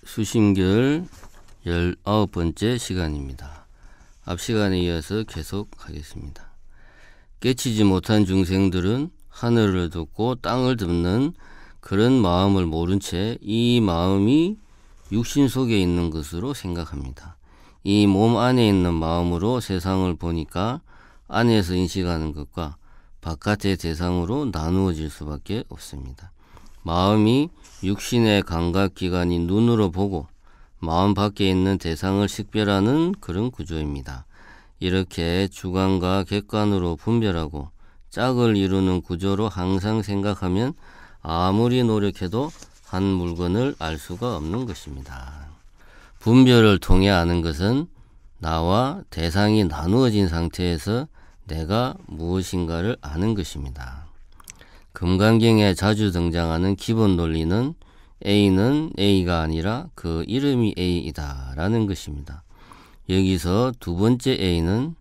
수심결 19번째 시간입니다. 앞 시간에 이어서 계속하겠습니다. 깨치지 못한 중생들은 하늘을 듣고 땅을 듣는 그런 마음을 모른 채 이 마음이 육신 속에 있는 것으로 생각합니다. 이 몸 안에 있는 마음으로 세상을 보니까 안에서 인식하는 것과 바깥의 대상으로 나누어질 수밖에 없습니다. 마음이 육신의 감각기관인 눈으로 보고 마음 밖에 있는 대상을 식별하는 그런 구조입니다. 이렇게 주관과 객관으로 분별하고 짝을 이루는 구조로 항상 생각하면 아무리 노력해도 한 물건을 알 수가 없는 것입니다. 분별을 통해 아는 것은 나와 대상이 나누어진 상태에서 내가 무엇인가를 아는 것입니다. 금강경에 자주 등장하는 기본 논리는 A는 A가 아니라 그 이름이 A이다 라는 것입니다. 여기서 두 번째 A는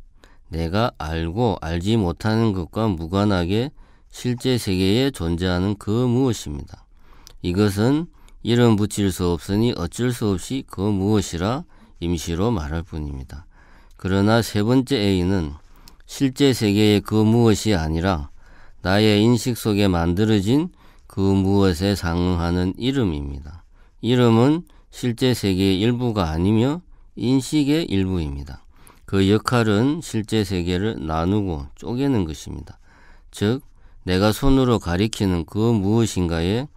내가 알고 알지 못하는 것과 무관하게 실제 세계에 존재하는 그 무엇입니다. 이것은 이름 붙일 수 없으니 어쩔 수 없이 그 무엇이라 임시로 말할 뿐입니다. 그러나 세 번째 A는 실제 세계의 그 무엇이 아니라 나의 인식 속에 만들어진 그 무엇에 상응하는 이름입니다. 이름은 실제 세계의 일부가 아니며 인식의 일부입니다. 그 역할은 실제 세계를 나누고 쪼개는 것입니다. 즉 내가 손으로 가리키는 그 무엇인가에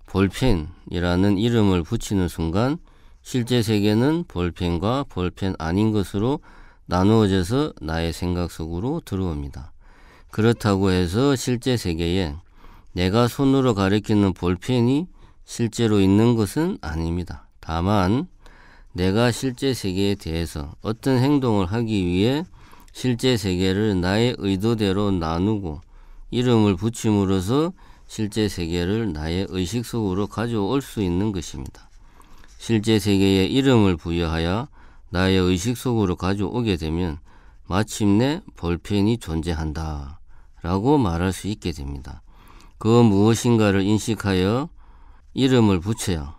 볼펜이라는 이름을 붙이는 순간 실제 세계는 볼펜과 볼펜 아닌 것으로 나누어져서 나의 생각 속으로 들어옵니다. 그렇다고 해서 실제 세계에 내가 손으로 가리키는 볼펜이 실제로 있는 것은 아닙니다. 다만 내가 실제 세계에 대해서 어떤 행동을 하기 위해 실제 세계를 나의 의도대로 나누고 이름을 붙임으로써 실제 세계를 나의 의식 속으로 가져올 수 있는 것입니다. 실제 세계에 이름을 부여하여 나의 의식 속으로 가져오게 되면 마침내 볼펜이 존재한다 라고 말할 수 있게 됩니다. 그 무엇인가를 인식하여 이름을 붙여야,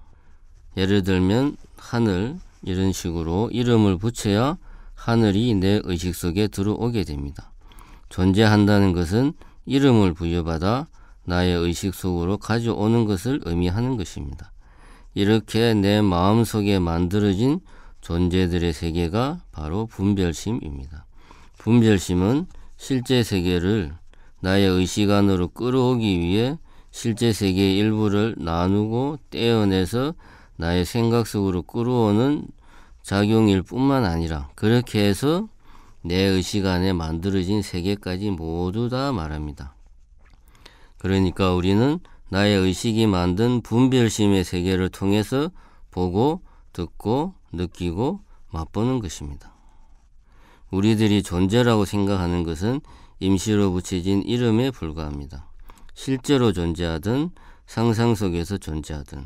예를 들면 하늘 이런 식으로 이름을 붙여야 하늘이 내 의식 속에 들어오게 됩니다. 존재한다는 것은 이름을 부여받아 나의 의식 속으로 가져오는 것을 의미하는 것입니다. 이렇게 내 마음속에 만들어진 존재들의 세계가 바로 분별심입니다. 분별심은 실제 세계를 나의 의식 안으로 끌어오기 위해 실제 세계의 일부를 나누고 떼어내서 나의 생각 속으로 끌어오는 작용일 뿐만 아니라 그렇게 해서 내 의식 안에 만들어진 세계까지 모두 다 말합니다. 그러니까 우리는 나의 의식이 만든 분별심의 세계를 통해서 보고 듣고 느끼고 맛보는 것입니다. 우리들이 존재라고 생각하는 것은 임시로 붙여진 이름에 불과합니다. 실제로 존재하든 상상 속에서 존재하든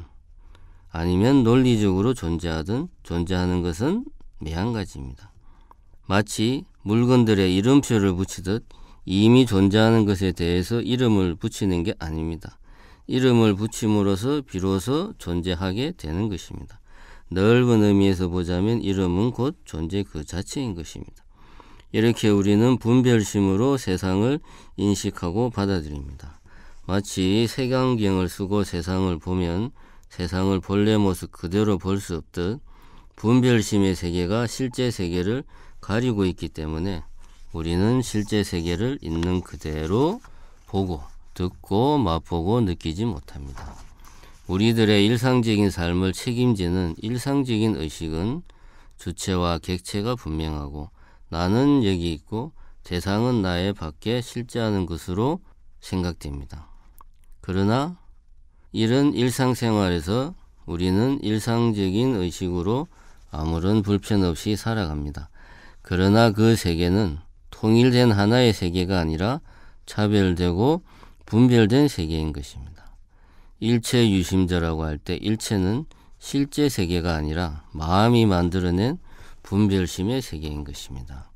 아니면 논리적으로 존재하든 존재하는 것은 매한가지입니다. 마치 물건들의 이름표를 붙이듯 이미 존재하는 것에 대해서 이름을 붙이는 게 아닙니다. 이름을 붙임으로써 비로소 존재하게 되는 것입니다. 넓은 의미에서 보자면 이름은 곧 존재 그 자체인 것입니다. 이렇게 우리는 분별심으로 세상을 인식하고 받아들입니다. 마치 색안경을 쓰고 세상을 보면 세상을 본래 모습 그대로 볼 수 없듯 분별심의 세계가 실제 세계를 가리고 있기 때문에 우리는 실제 세계를 있는 그대로 보고 듣고 맛보고 느끼지 못합니다. 우리들의 일상적인 삶을 책임지는 일상적인 의식은 주체와 객체가 분명하고 나는 여기 있고 대상은 나의 밖에 실제하는 것으로 생각됩니다. 그러나 이런 일상생활에서 우리는 일상적인 의식으로 아무런 불편 없이 살아갑니다. 그러나 그 세계는 통일된 하나의 세계가 아니라 차별되고 분별된 세계인 것입니다. 일체 유심자라고 할 때 일체는 실제 세계가 아니라 마음이 만들어낸 분별심의 세계인 것입니다.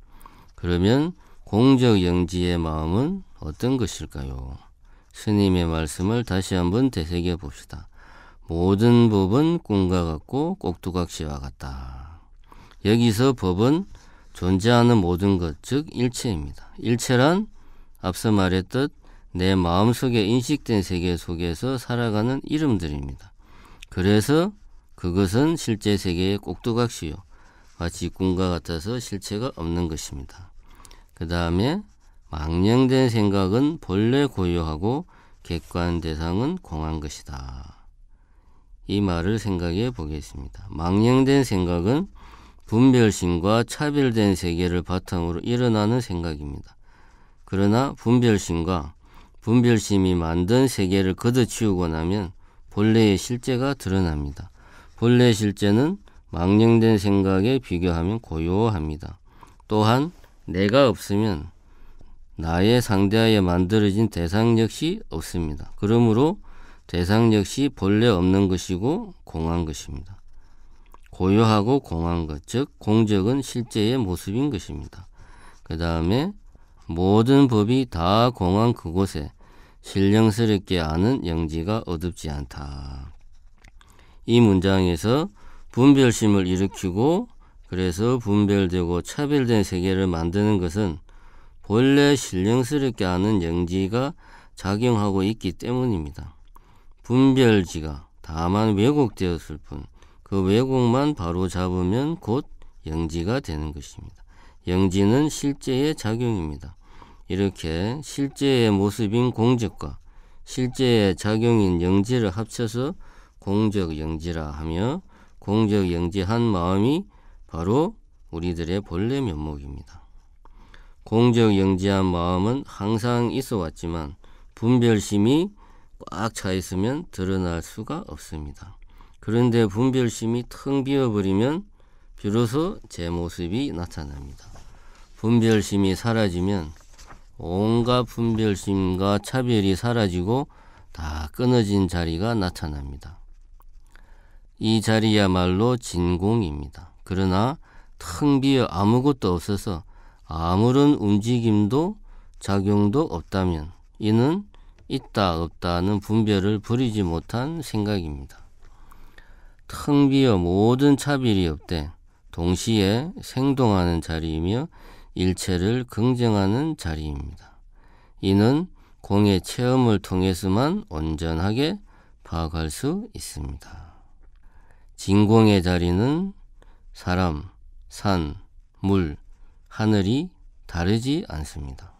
그러면 공적 영지의 마음은 어떤 것일까요? 스님의 말씀을 다시 한번 되새겨 봅시다. 모든 법은 꿈과 같고 꼭두각시와 같다. 여기서 법은 존재하는 모든 것, 즉 일체입니다. 일체란 앞서 말했듯 내 마음속에 인식된 세계 속에서 살아가는 이름들입니다. 그래서 그것은 실제 세계의 꼭두각시요, 마치 꿈과 같아서 실체가 없는 것입니다. 그 다음에 망령된 생각은 본래 고유하고 객관 대상은 공한 것이다. 이 말을 생각해 보겠습니다. 망령된 생각은 분별심과 차별된 세계를 바탕으로 일어나는 생각입니다. 그러나 분별심이 만든 세계를 걷어치우고 나면 본래의 실제가 드러납니다. 본래 실제는 망령된 생각에 비교하면 고요합니다. 또한 내가 없으면 나에 상대하여 만들어진 대상 역시 없습니다. 그러므로 대상 역시 본래 없는 것이고 공한 것입니다. 고요하고 공한 것, 즉 공적은 실제의 모습인 것입니다. 그 다음에 모든 법이 다 공한 그곳에 신령스럽게 아는 영지가 어둡지 않다. 이 문장에서 분별심을 일으키고 그래서 분별되고 차별된 세계를 만드는 것은 본래 신령스럽게 아는 영지가 작용하고 있기 때문입니다. 분별지가 다만 왜곡되었을 뿐 그 왜곡만 바로 잡으면 곧 영지가 되는 것입니다. 영지는 실제의 작용입니다. 이렇게 실제의 모습인 공적과 실제의 작용인 영지를 합쳐서 공적 영지라 하며 공적 영지한 마음이 바로 우리들의 본래 면목입니다. 공적 영지한 마음은 항상 있어 왔지만 분별심이 꽉 차 있으면 드러날 수가 없습니다. 그런데 분별심이 텅 비어버리면 비로소 제 모습이 나타납니다. 분별심이 사라지면 온갖 분별심과 차별이 사라지고 다 끊어진 자리가 나타납니다. 이 자리야말로 진공입니다. 그러나 텅 비어 아무것도 없어서 아무런 움직임도 작용도 없다면 이는 있다 없다는 분별을 버리지 못한 생각입니다. 텅 비어 모든 차별이 없되 동시에 생동하는 자리이며 일체를 긍정하는 자리입니다. 이는 공의 체험을 통해서만 온전하게 파악할 수 있습니다. 진공의 자리는 사람, 산, 물, 하늘이 다르지 않습니다.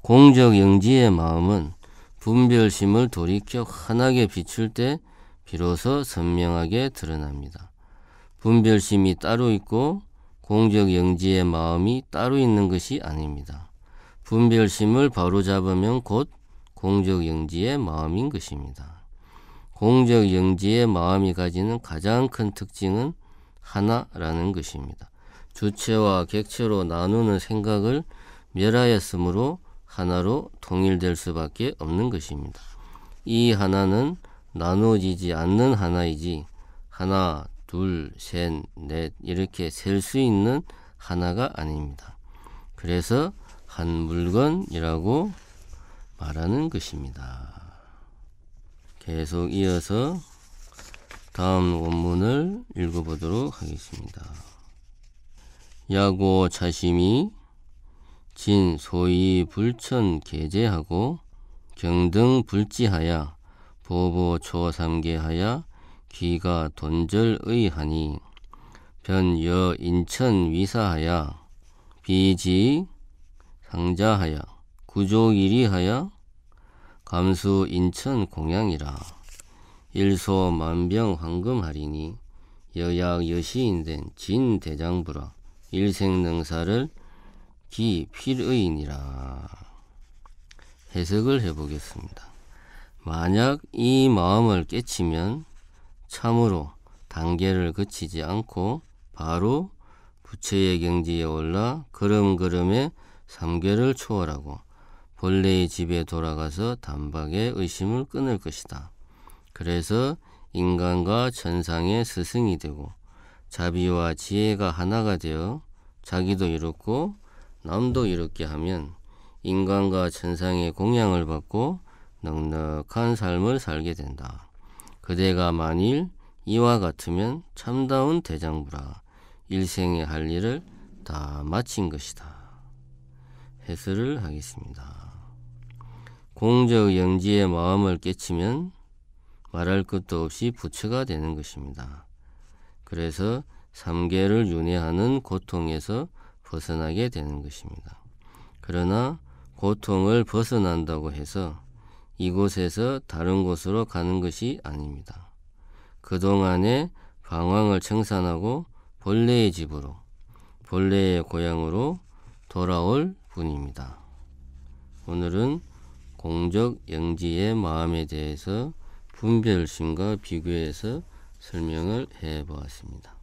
공적 영지의 마음은 분별심을 돌이켜 환하게 비출 때 비로소 선명하게 드러납니다. 분별심이 따로 있고 공적 영지의 마음이 따로 있는 것이 아닙니다. 분별심을 바로잡으면 곧 공적 영지의 마음인 것입니다. 공적 영지의 마음이 가지는 가장 큰 특징은 하나라는 것입니다. 주체와 객체로 나누는 생각을 멸하였으므로 하나로 통일될 수밖에 없는 것입니다. 이 하나는 나누어지지 않는 하나이지 하나, 둘, 셋, 넷 이렇게 셀 수 있는 하나가 아닙니다. 그래서 한 물건이라고 말하는 것입니다. 계속 이어서 다음 원문을 읽어보도록 하겠습니다. 야고 차심이 진 소위 불천 계제하고 경등 불지하야 보보 초삼계하야 기가 돈절의하니 변여 인천 위사하야 비지 상자하야 구족일이하야 감수 인천 공양이라 일소 만병 황금하리니 여약 여시인된 진 대장부라 일생능사를 기 필의니라. 해석을 해보겠습니다. 만약 이 마음을 깨치면 참으로 단계를 거치지 않고 바로 부처의 경지에 올라 걸음걸음에 삼계를 초월하고 본래의 집에 돌아가서 단박에 의심을 끊을 것이다. 그래서 인간과 천상의 스승이 되고 자비와 지혜가 하나가 되어 자기도 이롭고 남도 이롭게 하면 인간과 천상의 공양을 받고 넉넉한 삶을 살게 된다. 그대가 만일 이와 같으면 참다운 대장부라. 일생에 할 일을 다 마친 것이다. 해설을 하겠습니다. 공적 영지의 마음을 깨치면 말할 것도 없이 부처가 되는 것입니다. 그래서 삼계를 윤회하는 고통에서 벗어나게 되는 것입니다. 그러나 고통을 벗어난다고 해서 이곳에서 다른 곳으로 가는 것이 아닙니다. 그동안의 방황을 청산하고 본래의 집으로, 본래의 고향으로 돌아올 뿐입니다. 오늘은 공적 영지의 마음에 대해서 분별심과 비교해서 설명을 해 보았습니다.